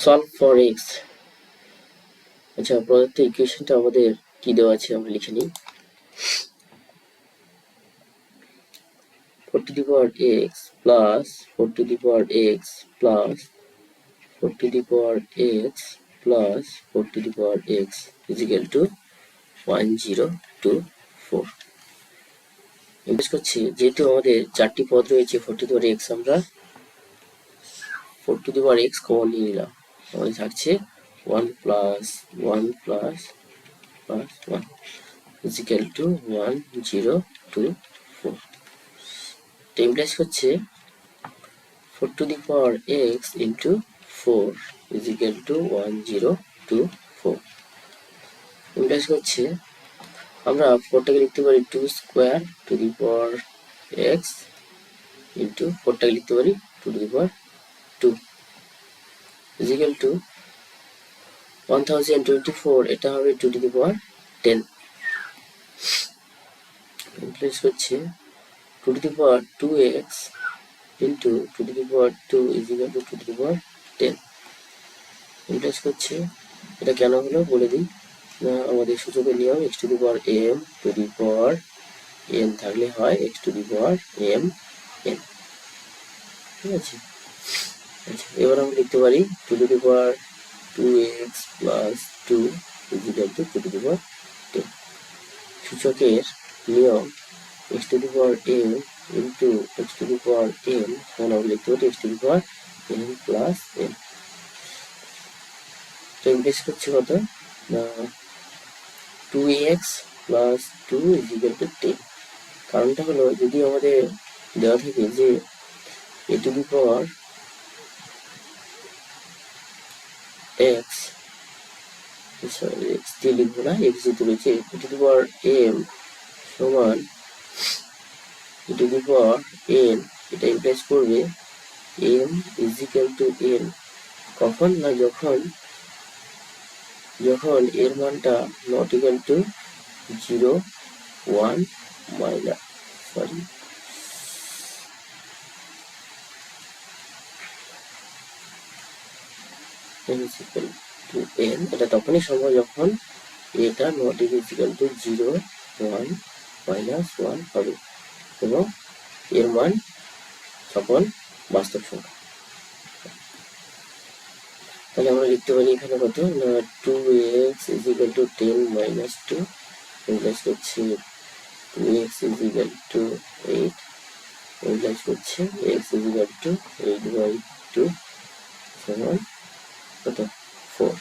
Solve for x. আচ্ছা, প্রদত্ত ইকুয়েশনটা আমাদের কি দেওয়া আছে আমরা লিখে নিই। 4 to the power x plus 4 to the power x plus 4 to the power x plus 4 to the power x is equal to 1024। Invest করছি, যেহেতু আমাদের চারটি পদ রয়েছে 4 to the power x, আমরা 4 to the power x common নিয়ে নিলাম। আমাদের থাকছে 1 plus 1 plus plus 1 is equal to 1024। Implies হচ্ছে 4 to the power x into 4 is equal to 1024। Implies হচ্ছে আমরা 4টাকে লিখতে পারি 2 square to the power x into 4টাকে লিখতে পারি 2 to the power 2 is equal to 1024, এটা হবে 2 to the power 10। ইমপ্লাইজ হচ্ছে 2 to the power 2x into 2 to the power 2 is equal to 2 to the power 10। Implies করছে এটা কেন হলো বলে দিই। না, আমাদের সূচকের নিয়ম x to the power m to the power n থাকলে হয় x to the power m n, ঠিক আছে। আচ্ছা, এবার আমরা লিখতে পারি 2 to the power 2x plus 2 is equal to 2 to the power 10। সূচকের নিয়ম x to the power m into x to the power n সমান আমরা লিখতে পারি x to the power n plus n। তো ইমপ্লাইজ করছে কত না 2x plus 2 is equal to 10। কারণটা হলো যদি আমাদের দেওয়া থাকে যে a to the power x, sorry x দিয়ে লিখবো না, x যেহেতু রয়েছে a to the power m সমান a to the power n, এটা ইমপ্লাইজ করবে m is equal to n কখন না যখন এর মানটা not equal to 0 1 minus sorry n is equal to n, এটা তখনই সম্ভব যখন এটা not equal to 0 1 minus 1 হবে এবং এর মান সকল বাস্তব সংখ্যা। তাহলে আমরা লিখতে পারি এখানে কত না 2x is equal to 10 minus 2 implies করছে 2x is equal to 8 implies করছে x is equal to 8/2 সমান কত 4।